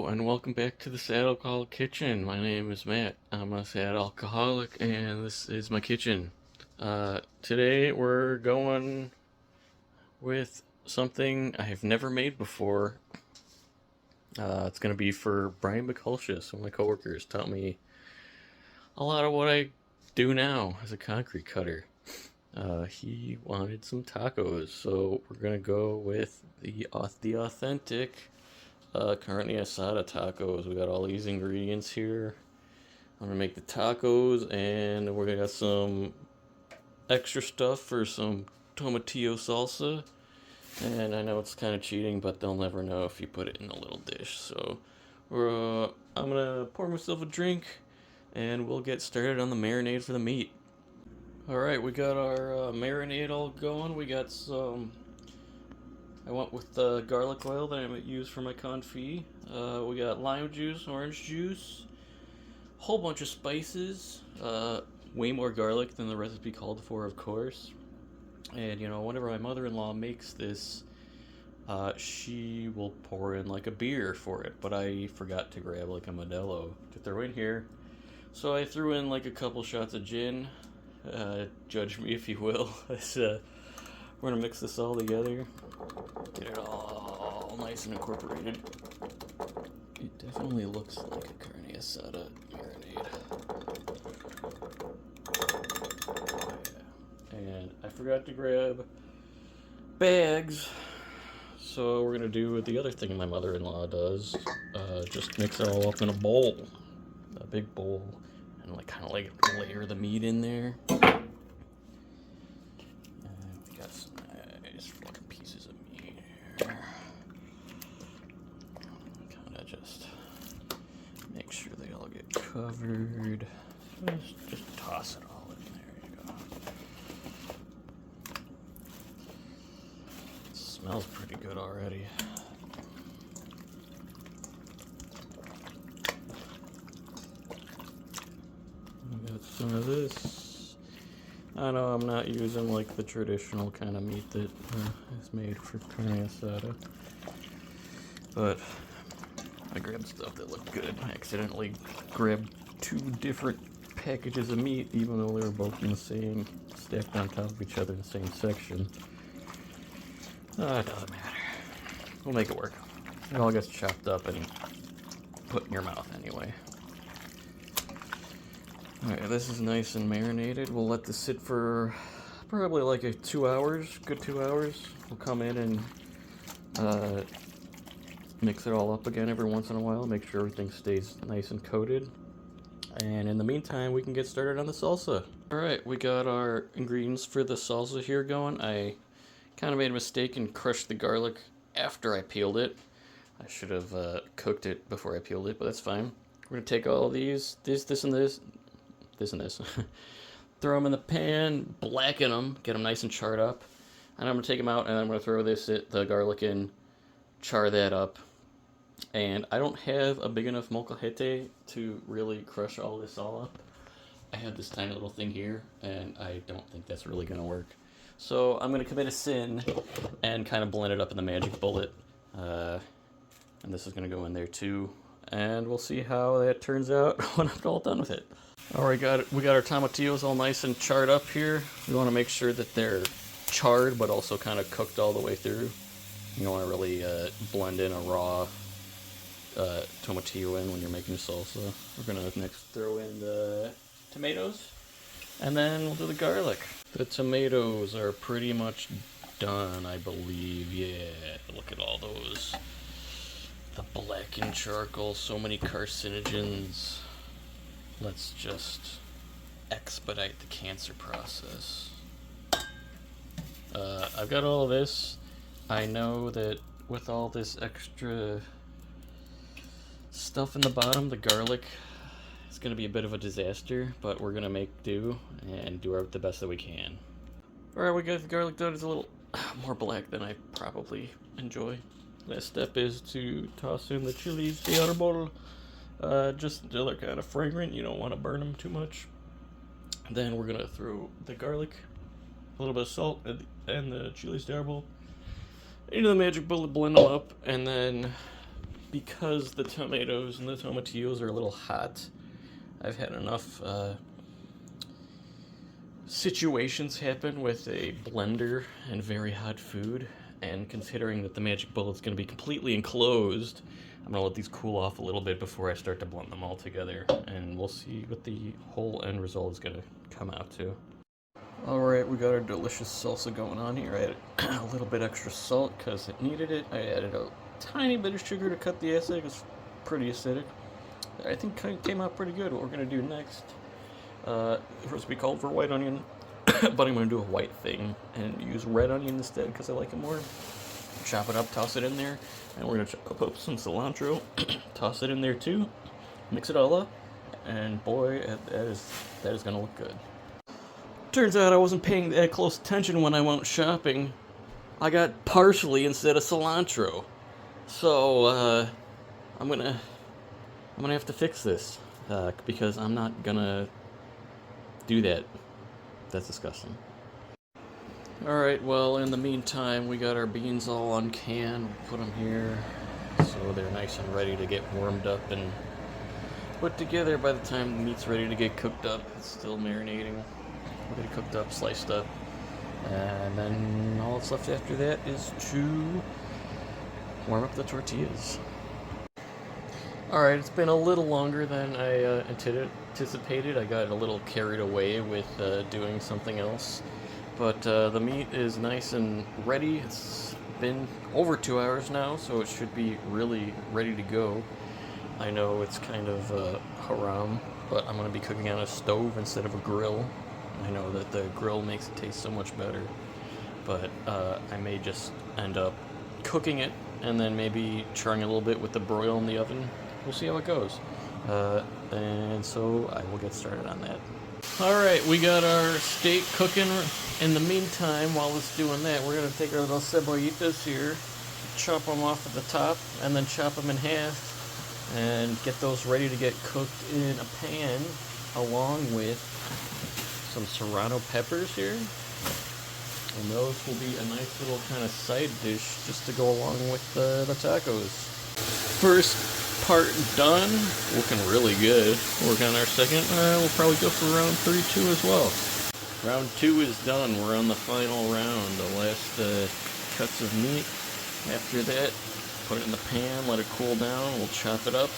and welcome back to the Sad Alcoholic Kitchen. My name is Matt. I'm a sad alcoholic, and this is my kitchen. Today we're going with something I have never made before. It's going to be for Brian Mikulcius, one of my coworkers. Taught me a lot of what I do now as a concrete cutter. He wanted some tacos, so we're going to go with the authentic carne asada tacos. We got all these ingredients here. I'm gonna make the tacos, and we're gonna got some extra stuff for some tomatillo salsa. And I know it's kind of cheating, but they'll never know if you put it in a little dish. So I'm gonna pour myself a drink, and we'll get started on the marinade for the meat. All right, we got our marinade all going. We got some. I went with the garlic oil that I use for my confit. We got lime juice, orange juice, a whole bunch of spices, way more garlic than the recipe called for, of course. And whenever my mother-in-law makes this, she will pour in like a beer for it, but I forgot to grab like a Modelo to throw in here. So I threw in like a couple shots of gin. Judge me if you will. We're gonna mix this all together. Get it all nice and incorporated. It definitely looks like a carne asada marinade. Yeah. And I forgot to grab bags. So we're gonna do the other thing my mother-in-law does. Just mix it all up in a bowl. A big bowl. And kind of layer the meat in there. Covered. Just toss it all in there. You go. It smells pretty good already. We got some of this. I know I'm not using like the traditional kind of meat that is made for carne asada, but I grabbed stuff that looked good. I accidentally grabbed two different packages of meat, even though they were both in the same, stacked on top of each other in the same section. It doesn't matter. We'll make it work. It all gets chopped up and put in your mouth anyway. Alright, this is nice and marinated. We'll let this sit for probably like 2 hours, good 2 hours. We'll come in and mix it all up again every once in a while, make sure everything stays nice and coated. And in the meantime, we can get started on the salsa. Alright, we got our ingredients for the salsa here going. I kind of made a mistake and crushed the garlic after I peeled it. I should have cooked it before I peeled it, but that's fine. We're going to take all these, this and this, throw them in the pan, blacken them, get them nice and charred up. And I'm going to take them out, and I'm going to throw the garlic in, char that up. And I don't have a big enough molcajete to really crush all this all up. I have this tiny little thing here, and I don't think that's really going to work. So I'm going to commit a sin and kind of blend it up in the magic bullet. And this is going to go in there too. And we'll see how that turns out when I'm all done with it. Alright, we got our tomatillos all nice and charred up here. We want to make sure that they're charred but also kind of cooked all the way through. You don't want to really blend in a raw tomatillo in when you're making salsa. We're going to next throw in the tomatoes, and then we'll do the garlic. The tomatoes are pretty much done, I believe. Yeah, look at all those. The blackened charcoal, so many carcinogens. Let's just expedite the cancer process. I've got all of this. I know that with all this extra stuff in the bottom, the garlic is going to be a bit of a disaster, but we're going to make do and do the best that we can. Alright, we got the garlic done. It's a little more black than I probably enjoy. Last step is to toss in the chilies de árbol, just until they're kind of fragrant. You don't want to burn them too much. Then we're going to throw the garlic, a little bit of salt, and the chilies de árbol into the magic bullet, blend them up, and then because the tomatoes and the tomatillos are a little hot, I've had enough situations happen with a blender and very hot food, and considering that the magic bullet's going to be completely enclosed, I'm going to let these cool off a little bit before I start to blend them all together, and we'll see what the whole end result is going to come out to. Alright, we got our delicious salsa going on here. I added a little bit extra salt because it needed it. I added a tiny bit of sugar to cut the acid. It's pretty acidic. I think it came out pretty good. What we're going to do next, recipe called for white onion, but I'm going to do a white thing and use red onion instead because I like it more. Chop it up, toss it in there, and we're going to chop up some cilantro, toss it in there too, mix it all up, and boy, that is going to look good. Turns out I wasn't paying that close attention when I went shopping. I got parsley instead of cilantro. So, I'm gonna have to fix this, because I'm not gonna do that. That's disgusting. Alright, well, in the meantime, we got our beans all on can. We'll put them here so they're nice and ready to get warmed up and put together by the time the meat's ready to get cooked up. It's still marinating. We'll get it cooked up, sliced up, and then all that's left after that is to warm up the tortillas. Alright, it's been a little longer than I anticipated. I got a little carried away with doing something else. But the meat is nice and ready. It's been over 2 hours now, so it should be really ready to go. I know it's kind of haram, but I'm going to be cooking on a stove instead of a grill. I know that the grill makes it taste so much better, but I may just end up cooking it and then maybe charring a little bit with the broil in the oven. We'll see how it goes. And so I will get started on that. Alright, we got our steak cooking. In the meantime, while it's doing that, we're going to take our little cebollitas here, chop them off at the top, and then chop them in half, and get those ready to get cooked in a pan, along with some serrano peppers here. And those will be a nice little kind of side dish just to go along with the tacos. First part done, looking really good. Work on our second. We'll probably go for round 3-2 as well. Round 2 is done. We're on the final round, the last cuts of meat. After that, put it in the pan, let it cool down. We'll chop it up,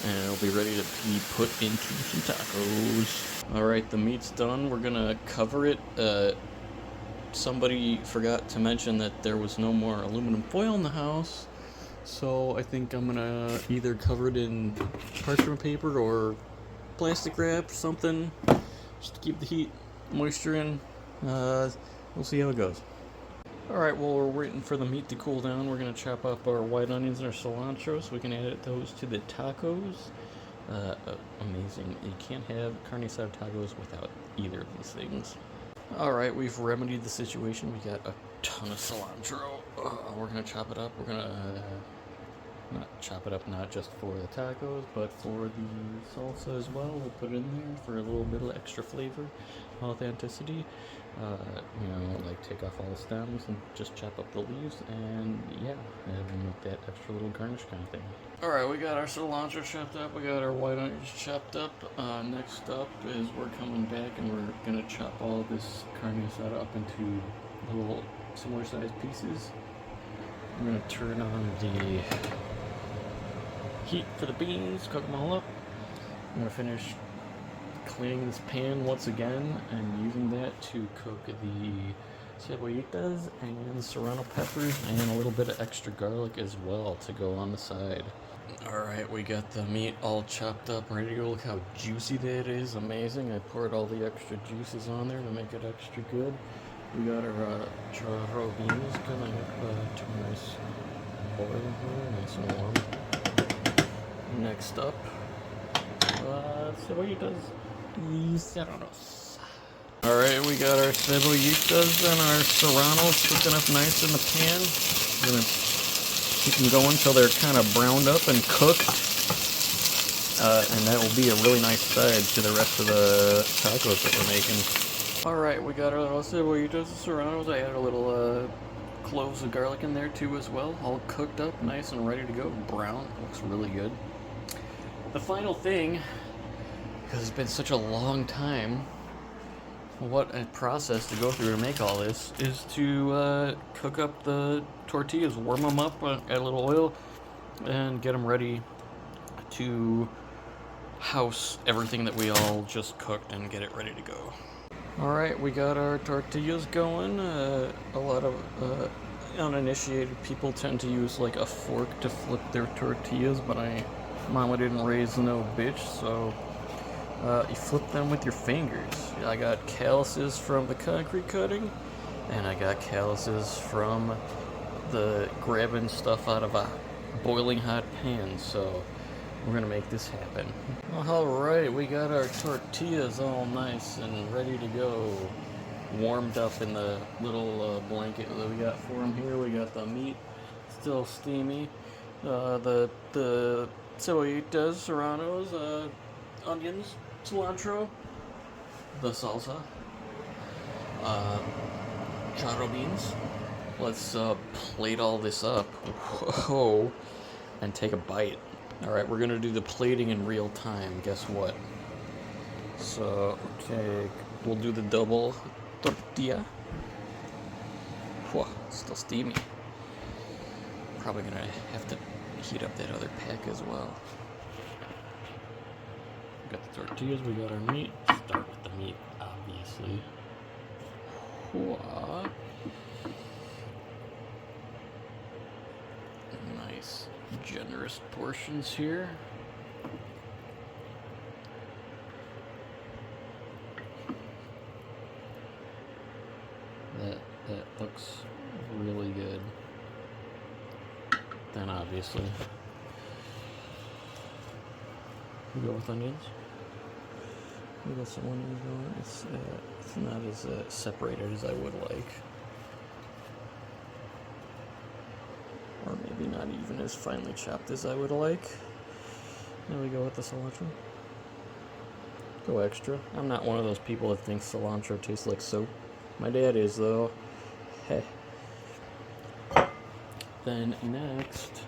and it'll be ready to be put into some tacos. Alright, the meat's done. We're gonna cover it. Somebody forgot to mention that there was no more aluminum foil in the house, so I think I'm gonna either cover it in parchment paper or plastic wrap, something, just to keep the heat, moisture in. We'll see how it goes. Alright, while we're waiting for the meat to cool down, we're gonna chop up our white onions and our cilantro so we can add those to the tacos. Amazing. You can't have carne asada tacos without either of these things. Alright, we've remedied the situation. We got a ton of cilantro. We're going to chop it up. We're going to not chop it up not just for the tacos, but for the salsa as well. We'll put it in there for a little bit of extra flavor, authenticity. Like take off all the stems and just chop up the leaves, and yeah, and make that extra little garnish kind of thing. Alright, we got our cilantro chopped up, we got our white onions chopped up. Next up is we're coming back and we're gonna chop all of this carne asada up into little similar sized pieces. I'm gonna turn on the heat for the beans, cook them all up. I'm gonna finish cleaning this pan once again and using that to cook the cebollitas and serrano peppers and a little bit of extra garlic as well to go on the side. Alright, we got the meat all chopped up, ready to go. Look how juicy that is, amazing. I poured all the extra juices on there to make it extra good. We got our charro beans coming up to a nice boil here, nice and warm. Next up, cebollitas y serranos. Alright, we got our cebollitas and our serranos cooking up nice in the pan. We're gonna keep them going until they're kind of browned up and cooked. And that will be a really nice side to the rest of the tacos that we're making. Alright, we got our little cebollitas and serranos. I added a little cloves of garlic in there too as well, all cooked up, nice and ready to go. Brown, looks really good. The final thing, because it's been such a long time, what a process to go through to make all this, is to cook up the tortillas, warm them up, add a little oil, and get them ready to house everything that we all just cooked and get it ready to go. Alright, we got our tortillas going. A lot of uninitiated people tend to use like a fork to flip their tortillas, but Mama didn't raise no bitch, so you flip them with your fingers. I got calluses from the concrete cutting, and I got calluses from the grabbing stuff out of a boiling hot pan, so we're gonna make this happen. Alright, we got our tortillas all nice and ready to go. Warmed up in the little blanket that we got for them here. We got the meat still steamy. The cebollitas, serranos, onions, cilantro, the salsa, charro beans. Let's plate all this up. Whoa, and take a bite. Alright, we're gonna do the plating in real time. Guess what? So, okay, we'll do the double tortilla. Whoa, still steamy. Probably gonna have to heat up that other pack as well. We got the tortillas, we got our meat. Start with the meat, obviously. Whoa. Nice, generous portions here. That looks really good. Then obviously we go with onions. We got some onions going. It's not as separated as I would like, or maybe not even as finely chopped as I would like. Then we go with the cilantro. Go extra. I'm not one of those people that thinks cilantro tastes like soap. My dad is, though. Heh. Then next,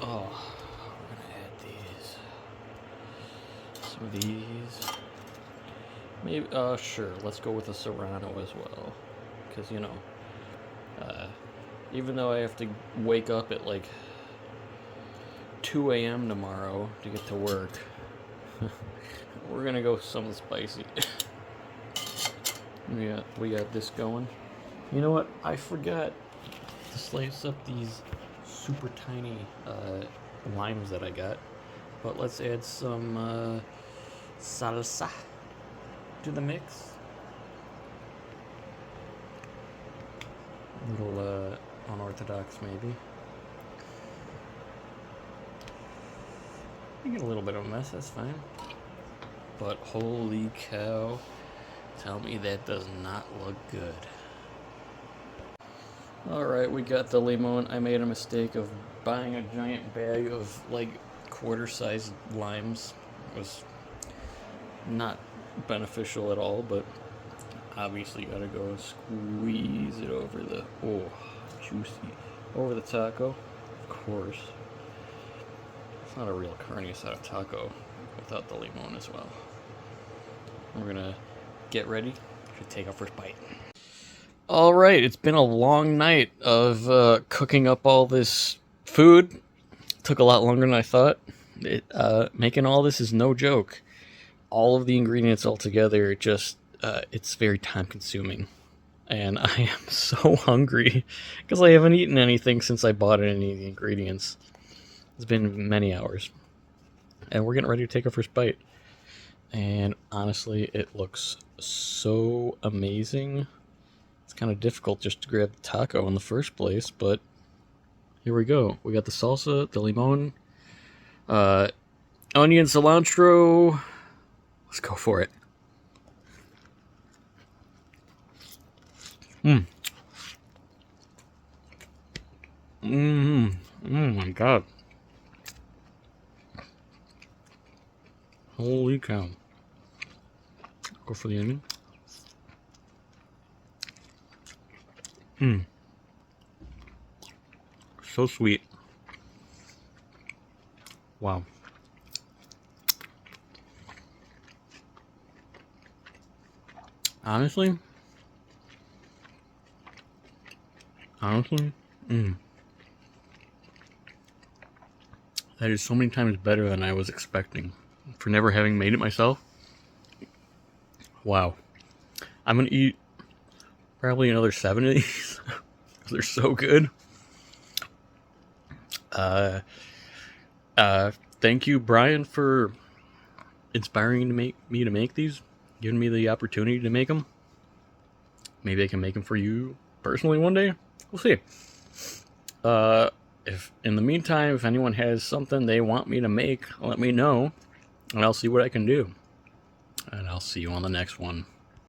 we're gonna add these. Some of these. Maybe, sure, let's go with a serrano as well. Because, you know, even though I have to wake up at like 2 a.m. tomorrow to get to work, we're gonna go with something spicy. We got this going. You know what? I forgot to slice up these super tiny limes that I got. But let's add some salsa to the mix. A little unorthodox, maybe. You get a little bit of a mess, that's fine. But holy cow, tell me that does not look good. Alright, we got the limon. I made a mistake of buying a giant bag of like quarter-sized limes. It was not beneficial at all, but obviously gotta go squeeze it over the, juicy, over the taco, of course. It's not a real carne asada taco without the limon as well. We're gonna get ready to take our first bite. Alright, it's been a long night of cooking up all this food. Took a lot longer than I thought. Making all this is no joke. All of the ingredients all together, it's very time consuming. And I am so hungry because I haven't eaten anything since I bought any of the ingredients. It's been many hours. And we're getting ready to take our first bite. And honestly, it looks so amazing. It's kind of difficult just to grab the taco in the first place, but here we go. We got the salsa, the limon, onion, cilantro. Let's go for it. Oh my god. Holy cow. Go for the onion. So sweet. Wow. Honestly, that is so many times better than I was expecting. For never having made it myself. Wow. I'm gonna eat probably another 7 of these. They're so good. Thank you, Brian, for inspiring me to make these, giving me the opportunity to make them. Maybe I can make them for you personally one day. We'll see. If in the meantime, if anyone has something they want me to make, let me know, and I'll see what I can do. And I'll see you on the next one.